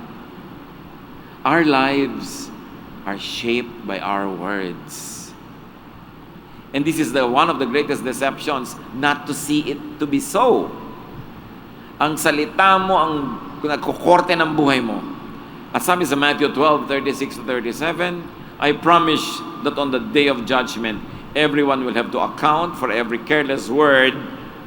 Our lives are shaped by our words. And this is one of the greatest deceptions, not to see it to be so. Ang salita mo ang nagkukorte ng buhay mo. At sabi sa Matthew 12:36-37, I promise that on the day of judgment, everyone will have to account for every careless word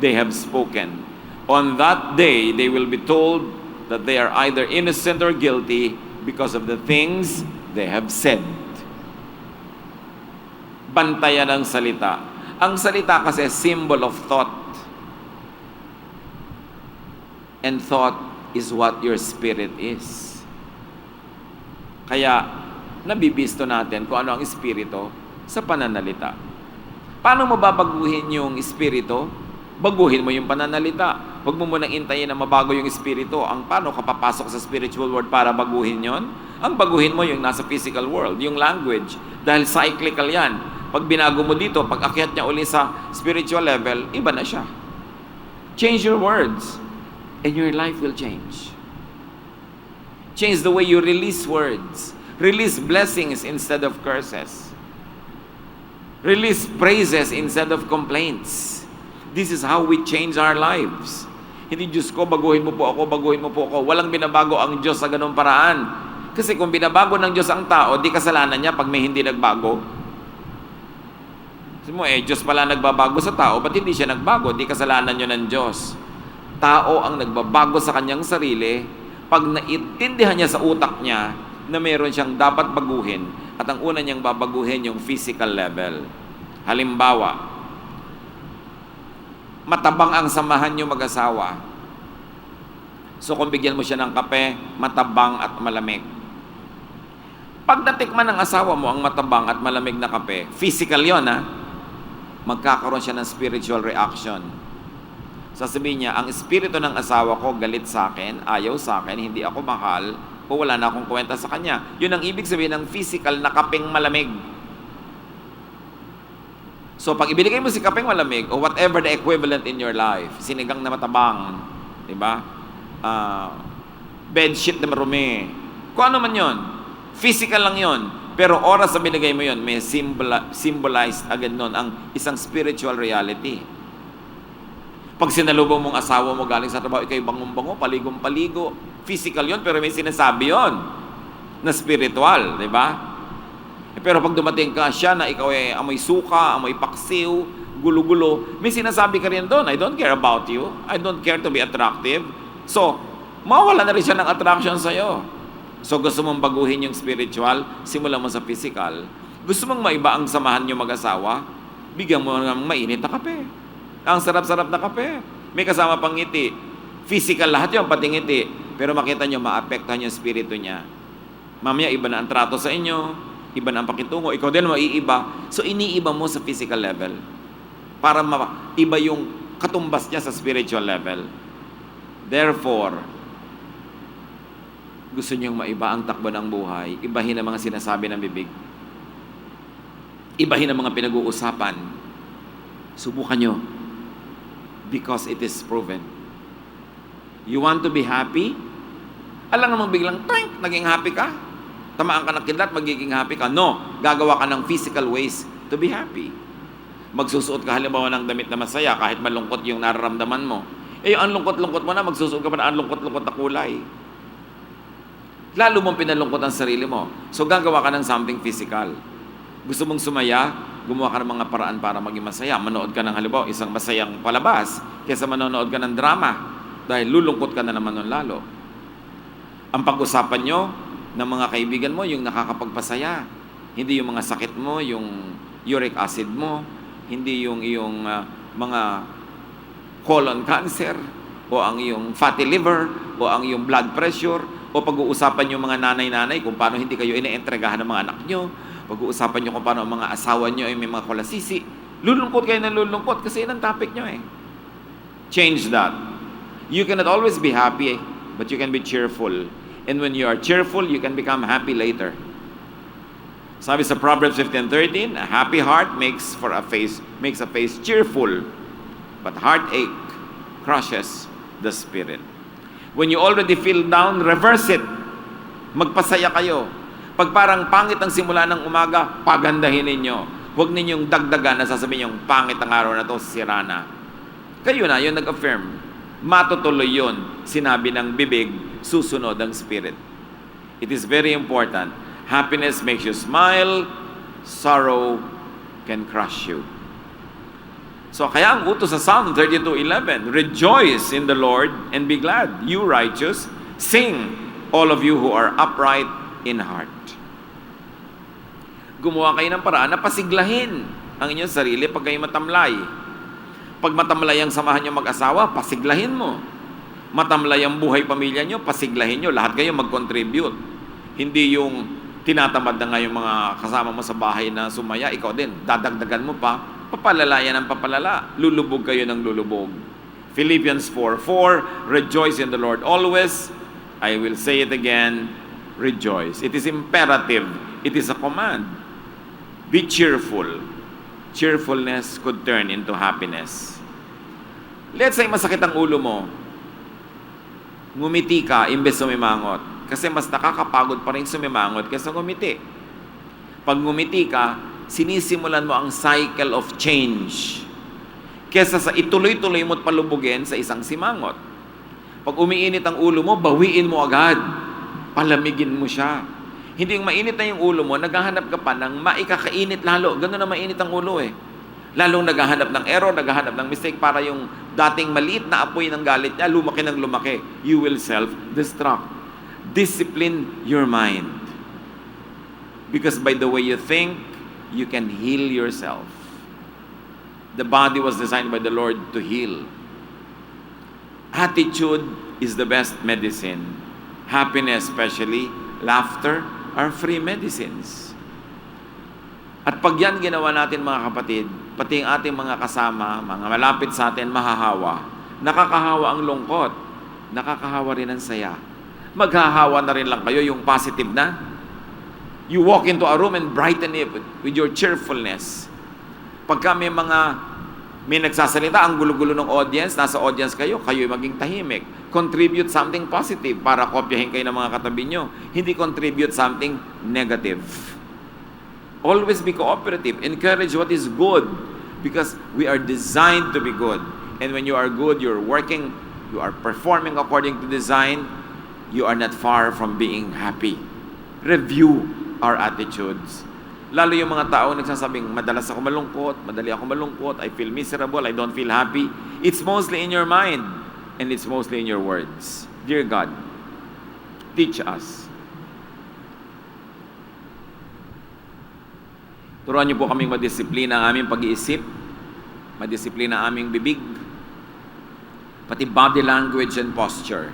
they have spoken. On that day, they will be told that they are either innocent or guilty because of the things they have said. Bantayan ang salita. Ang salita kasi symbol of thought. And thought is what your spirit is. Kaya, nabibisto natin kung ano ang espiritu sa pananalita. Paano mo babaguhin yung espiritu? Baguhin mo yung pananalita. Huwag mo munang intayin na mabago yung espiritu. Ang paano ka papasok sa spiritual world para baguhin yon? Ang baguhin mo yung nasa physical world, yung language. Dahil cyclical yan. Pag binago mo dito, pag akyat niya uli sa spiritual level, iba na siya. Change your words, and your life will change. Change the way you release words. Release blessings instead of curses. Release praises instead of complaints. This is how we change our lives. Hindi, Diyos ko, baguhin mo po ako, baguhin mo po ako. Walang binabago ang Diyos sa ganung paraan. Kasi kung binabago ng Diyos ang tao, di kasalanan niya pag may hindi nagbago. Mo, Diyos pala nagbabago sa tao, ba't hindi siya nagbago? Di kasalanan nyo ng Diyos. Tao ang nagbabago sa kanyang sarili pag naiintindihan niya sa utak niya na mayroon siyang dapat baguhin at ang una niyang babaguhin yung physical level. Halimbawa, matabang ang samahan niyo mag-asawa. So kung bigyan mo siya ng kape, matabang at malamig. Pag natikman ng asawa mo ang matabang at malamig na kape, physical yon ha, magkakaroon siya ng spiritual reaction. Sasabihin niya, ang espiritu ng asawa ko galit sa akin, ayaw sa akin, hindi ako mahal, o wala na akong kwenta sa kanya. Yun ang ibig sabihin ng physical na kapeng malamig. So pag ibinigay mo si kapeng malamig, o whatever the equivalent in your life, sinigang na matabang, di ba? Bedsheet na marumi, kung ano man yon, physical lang yon. Pero oras sa binigay mo yon, may symbolized agad nun ang isang spiritual reality. Pag sinalubong mong asawa mo galing sa trabaho, ikay bangong-bango, paligong-paligo. Physical yon, pero may sinasabi yon na spiritual, di ba? Pero pag dumating ka, siya na ikaw ay amoy suka, amoy paksiw, gulo-gulo, may sinasabi ka rin doon, I don't care about you. I don't care to be attractive. So, mawala na rin siya ng attraction sa'yo. So gusto mong baguhin yung spiritual, simulan mo sa physical. Gusto mong maiba ang samahan nyo mag-asawa, bigyan mo ng mainit na kape. Ang sarap-sarap na kape. May kasama pang ngiti. Physical lahat yun, pati ngiti. Pero makita nyo, maapektuhan yung spirito niya. Mamaya, iba na ang trato sa inyo, iba na ang pakitungo, ikaw din maiiba. So iniiba mo sa physical level para iba yung katumbas niya sa spiritual level. Therefore, gusto niyong maiba ang takbo ng buhay, ibahin ang mga sinasabi ng bibig. Ibahin ang mga pinag-uusapan. Subukan nyo. Because it is proven. You want to be happy? Alam namang biglang, tank, naging happy ka? Tamaan ka ng kidlat, magiging happy ka? No. Gagawa ka ng physical ways to be happy. Magsusuot ka halimbawa ng damit na masaya kahit malungkot yung nararamdaman mo. Ang lungkot-lungkot mo na, magsusuot ka pa na ang lungkot-lungkot na kulay. Lalo mong pinalungkot ang sarili mo. So gagawa ka ng something physical. Gusto mong sumaya, gumawa ka ng mga paraan para maging masaya. Manood ka ng halimbawa, isang masayang palabas, kaysa manonood ka ng drama, dahil lulungkot ka na naman nun lalo. Ang pag-usapan nyo ng mga kaibigan mo, yung nakakapagpasaya. Hindi yung mga sakit mo, yung uric acid mo, hindi yung iyong mga colon cancer, o ang iyong fatty liver, o ang iyong blood pressure, o pag-uusapan yung mga nanay-nanay kung paano hindi kayo ine-entregahan ng mga anak nyo, pag-uusapan nyo kung paano ang mga asawa nyo ay may mga kolasisi. Lulungkot kayo na lulungkot kasi yun ang topic nyo eh. Change that. You cannot always be happy, but you can be cheerful. And when you are cheerful, you can become happy later. Sabi sa Proverbs 15:13, a happy heart makes a face cheerful, but heartache crushes the spirit. When you already feel down, reverse it. Magpasaya kayo. Pag parang pangit ang simula ng umaga, pagandahin ninyo. Huwag ninyong dagdagan na sasabihin yung pangit ang araw na to, sira na. Kayo na, yun nag-affirm. Matutuloy yun. Sinabi ng bibig, susunod ang spirit. It is very important. Happiness makes you smile. Sorrow can crush you. So kaya ang utos sa Psalm 32:11, rejoice in the Lord and be glad. You righteous, sing, all of you who are upright in heart. Gumawa kayo ng paraan na pasiglahin ang inyong sarili pag kayo matamlay. Pag matamlay ang samahan nyo mag-asawa, pasiglahin mo. Matamlay ang buhay pamilya nyo, pasiglahin nyo. Lahat kayo mag-contribute. Hindi yung tinatamad na nga yung mga kasama mo sa bahay na sumaya, ikaw din, dadagdagan mo pa, papalalayan ang papalala. Lulubog kayo ng lulubog. Philippians 4:4, rejoice in the Lord always. I will say it again, rejoice. It is imperative. It is a command. Be cheerful. Cheerfulness could turn into happiness. Let's say masakit ang ulo mo. Ngumiti ka imbes sumimangot. Kasi mas nakakapagod pa rin sumimangot kaysa ngumiti. Pag ngumiti ka, sinisimulan mo ang cycle of change. Kesa sa ituloy-tuloy mo't palubugin sa isang simangot. Pag umiinit ang ulo mo, bawiin mo agad. Palamigin mo siya. Hindi yung mainit na yung ulo mo, naghahanap ka pa ng maikakainit lalo. Ganun na mainit ang ulo eh. Lalong naghahanap ng error, naghahanap ng mistake para yung dating maliit na apoy ng galit niya, lumaki ng lumaki. You will self-destruct. Discipline your mind. Because by the way you think, you can heal yourself. The body was designed by the Lord to heal. Attitude is the best medicine. Happiness especially, laughter, are free medicines. At pag yan ginawa natin mga kapatid, pati ang ating mga kasama, mga malapit sa atin, mahahawa. Nakakahawa ang lungkot. Nakakahawa rin ang saya. Maghahawa na rin lang kayo yung positive na. You walk into a room and brighten it with your cheerfulness. Pagka may nagsasalita, ang gulo-gulo ng audience, nasa audience kayo, kayo'y maging tahimik. Contribute something positive para kopyahin kayo ng mga katabi nyo. Hindi contribute something negative. Always be cooperative. Encourage what is good because we are designed to be good. And when you are good, you're working, you are performing according to design, you are not far from being happy. Review our attitudes. Lalo yung mga tao nagsasabing, madalas ako malungkot, madali ako malungkot, I feel miserable, I don't feel happy. It's mostly in your mind, and it's mostly in your words. Dear God, teach us. Turuan niyo po kaming madisiplina ang aming pag-iisip, madisiplina ang aming bibig, pati body language and posture.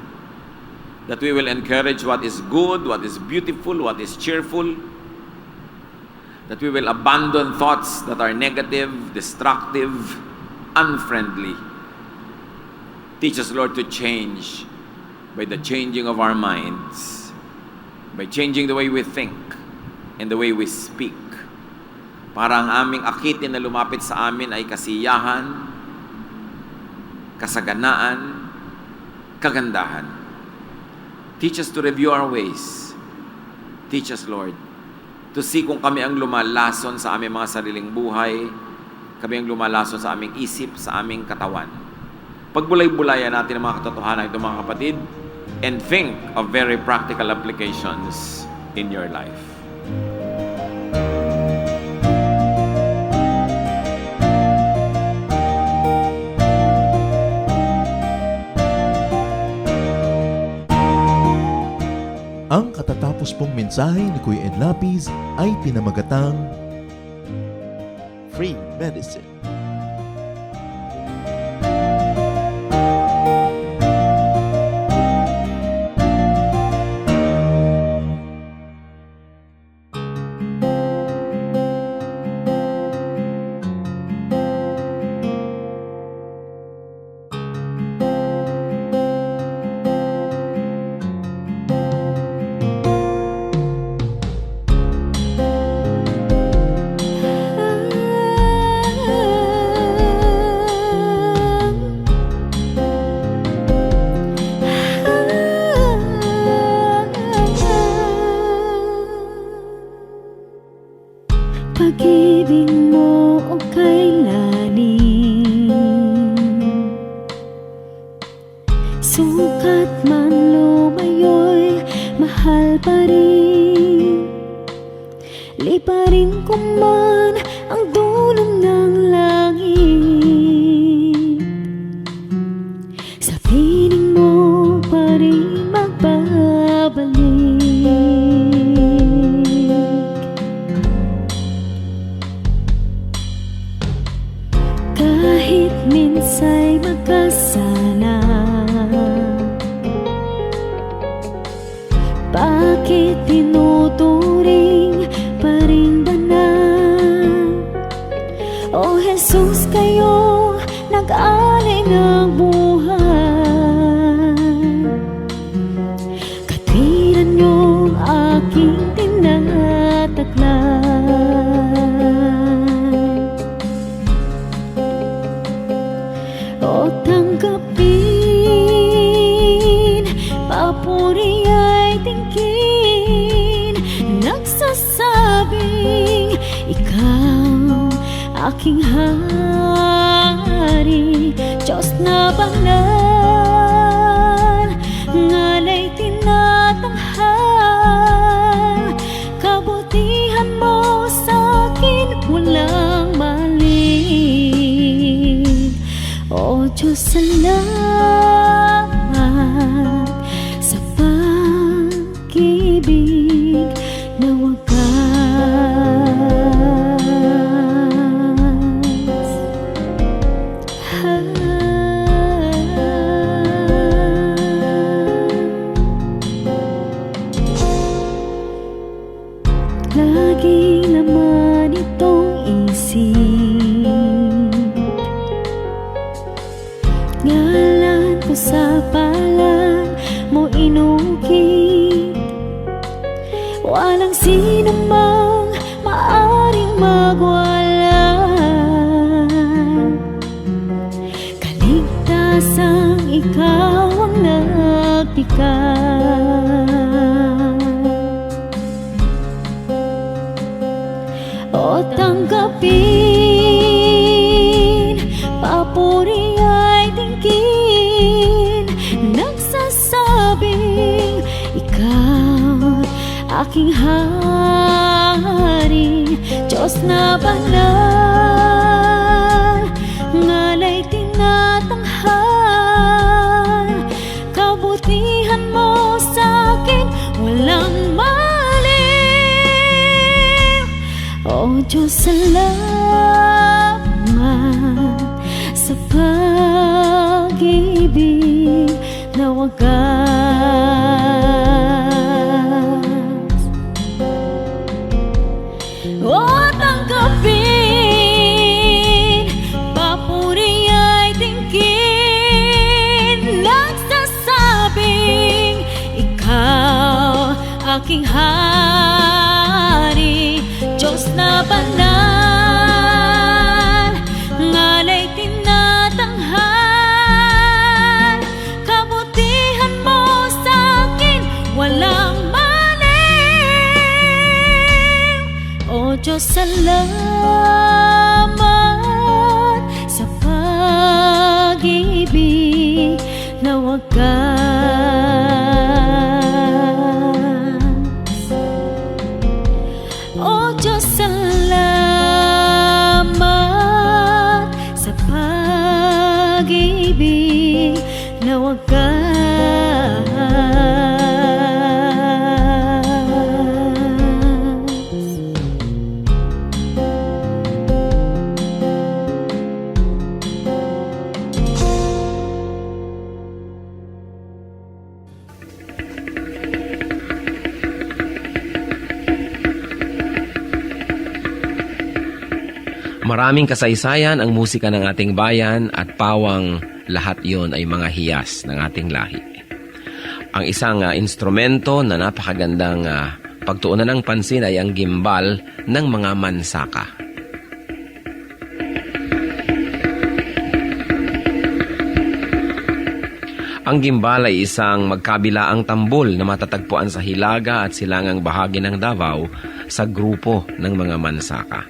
That we will encourage what is good, what is beautiful, what is cheerful. That we will abandon thoughts that are negative, destructive, unfriendly. Teach us, Lord, to change by the changing of our minds. Teach us, Lord, to be cheerful. Teach us, Lord, to be happy. Teach us, Lord, to be by changing the way we think and the way we speak. Para ang aming akitin na lumapit sa amin ay kasiyahan, kasaganaan, kagandahan. Teach us to review our ways. Teach us, Lord, to see kung kami ang lumalason sa aming mga sariling buhay, kami ang lumalason sa aming isip, sa aming katawan. Pagbulay-bulayan natin ang mga katotohanan ito, mga kapatid, and think of very practical applications in your life. Ang katatapos pong mensahe ni Kuya Ed Lapis ay pinamagatang Free Medicine. Pag-ibig mo o kailanin, sukat man lumayo'y mahal pa rin. Liparin ko man ang dulong ng langit, sa piling mo pa rin magbabalik. Kahit minsa'y magkasala, bakit tinuturing pa rin ba na? O Jesus, kayo nag-alay ng buhay, katwiran niyong aking tinataglay. O tanggapin, papuri ay tingin, nagsasabing ikaw aking hari, Diyos na banal, ngalay tinatanghal, kabutihan mo sa'kin walang mali. O Diyos, salamat sa pag-ibig na wagas. Lagi naman itong isip, ngalan ko sa palad mo inukit, walang sino mang maaring magwala. Kaligtasang ikaw ang nagtikay. O tanggapin, papuri ay tingin, nagsasabing ikaw aking hari, Diyos na banal, ngalay tinatanghal, kabutihan mo sa'kin walang mali. O Diyos, salamat sa pag-ibig na wagas. O tanggapin, papuri ay tingin, nagsasabing ikaw aking hari, Diyos na banal, ngana'y tinatanghal. Kabutihan mo sa'kin walang maliw. O Diyos, salamat sa pag-ibig na wagas. O Diyos, salamat sa pag-ibig na wagas. Maraming kasaysayan ang musika ng ating bayan at pawang lahat yon ay mga hiyas ng ating lahi. Ang isang instrumento na napakagandang pagtuunan ng pansin ay ang gimbal ng mga mansaka. Ang gimbal ay isang magkabilaang tambol na matatagpuan sa hilaga at silangang bahagi ng Davao sa grupo ng mga mansaka.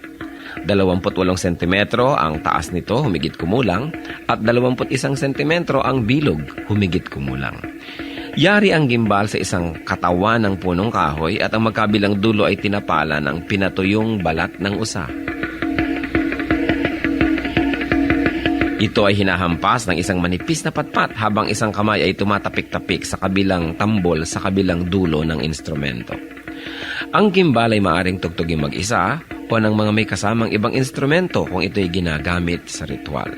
28 sentimetro ang taas nito, humigit kumulang, at 21 sentimetro ang bilog, humigit kumulang. Yari ang gimbal sa isang katawan ng punong kahoy at ang magkabilang dulo ay tinapala ng pinatuyong balat ng usa. Ito ay hinahampas ng isang manipis na patpat habang isang kamay ay tumatapik-tapik sa kabilang tambol sa kabilang dulo ng instrumento. Ang gimbal ay maaring tugtugin mag-isa o ng mga may kasamang ibang instrumento kung ito'y ginagamit sa ritual.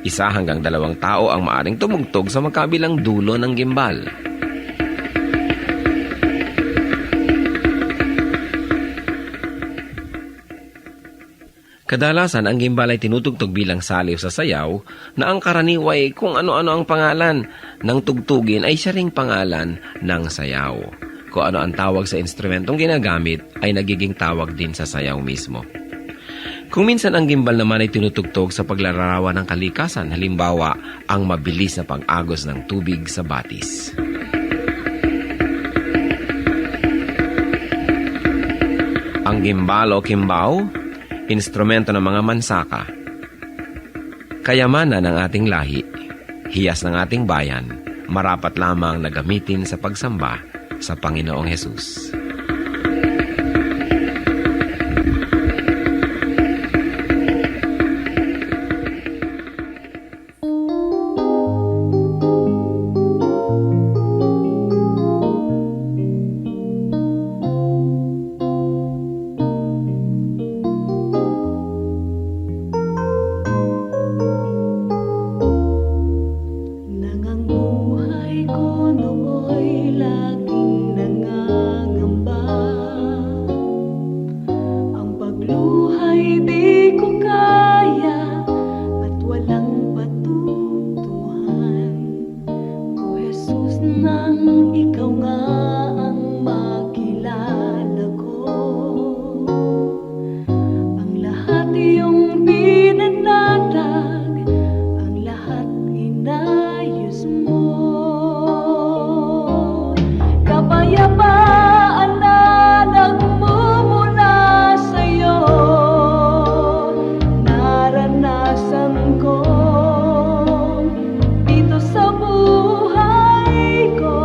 1 hanggang 2 tao ang maaring tumugtog sa magkabilang dulo ng gimbal. Kadalasan, ang gimbal ay tinutugtog bilang saliw sa sayaw na ang karaniway kung ano-ano ang pangalan ng tugtugin ay siya ring pangalan ng sayaw. Kung ano ang tawag sa instrumentong ginagamit ay nagiging tawag din sa sayaw mismo. Kung minsan ang gimbal naman ay tinutugtog sa paglalarawan ng kalikasan, halimbawa ang mabilis na pag-agos ng tubig sa batis. Ang gimbal o kimbao, instrumento ng mga mansaka. Kayamanan ng ating lahi, hiyas ng ating bayan, marapat lamang na gamitin sa pagsamba sa Panginoong Hesus. Dito sa buhay ko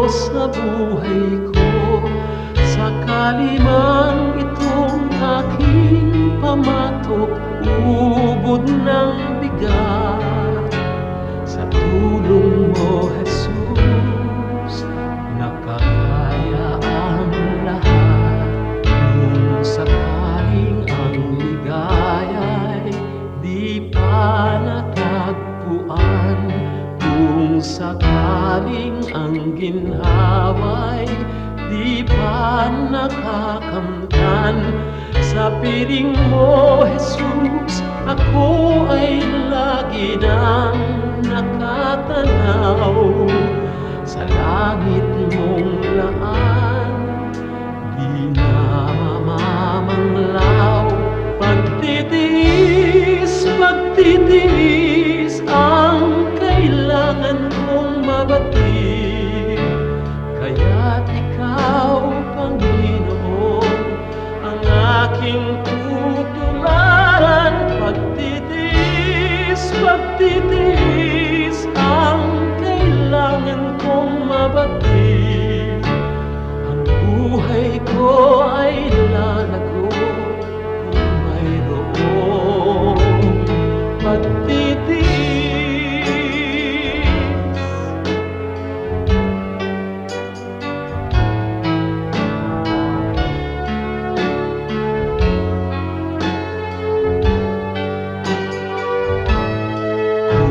sa buhay ko. Sakali man itong aking pamatok, ubod ng bigat. Sa tulong mo, Jesus, nakakaya ang lahat. Kung sakaling ang ligaya'y di pa natagpuan, kung sakaling ang ginhawa'y di pa nakakamtan, sa piling mo, Jesus, ako ay lagi nang nakatanaw. Sa langit mong laan, di na mamamanglaw. Pagtitiis, pagtitiis ang kailangan kong mabatid. Kaya't ikaw, Panginoon, ang aking tutularan. Pagtitiis, pagtitiis ang kailangan kong mabatid. Ang buhay ko ay lalago kung mayroong pagtitiis.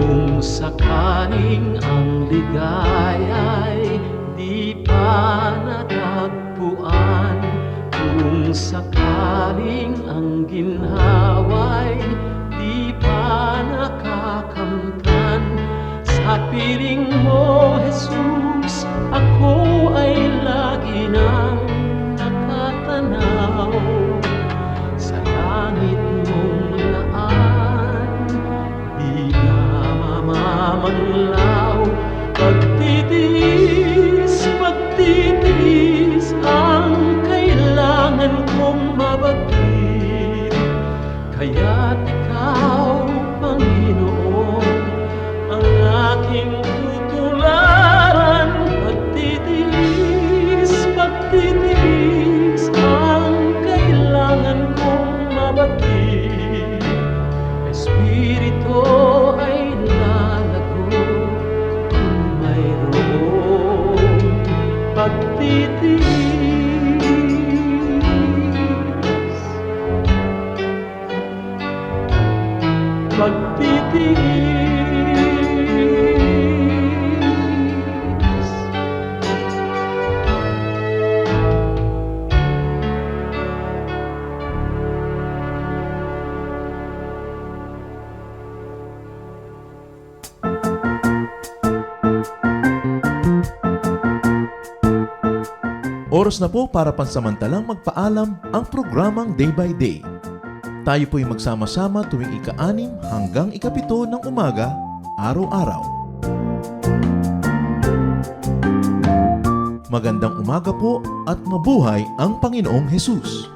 Kung sakaling ang ligaya'y di pa natagpuan, kung sakaling ang ginhawa'y di pa nakakamtan, sa piling mo, Jesus, ako ay lagi nang nakatanaw. Sa langit mong laan, di na mamamanglaw. Pagtitiis, pagtitiis ang kailangan kong mabatid. Kaya't ikaw, Panginoon, ang aking tutularan. Pagtitiis, pagtitiis ang kailangan kong mabatid. Espiritu ay lalago kung mayroong pagtitiis. Pagtitiis. Oras na po para pansamantalang magpaalam ang programang Day by Day. Tayo po'y magsama-sama tuwing ika-6 hanggang ika-7 ng umaga, araw-araw. Magandang umaga po at mabuhay ang Panginoong Hesus!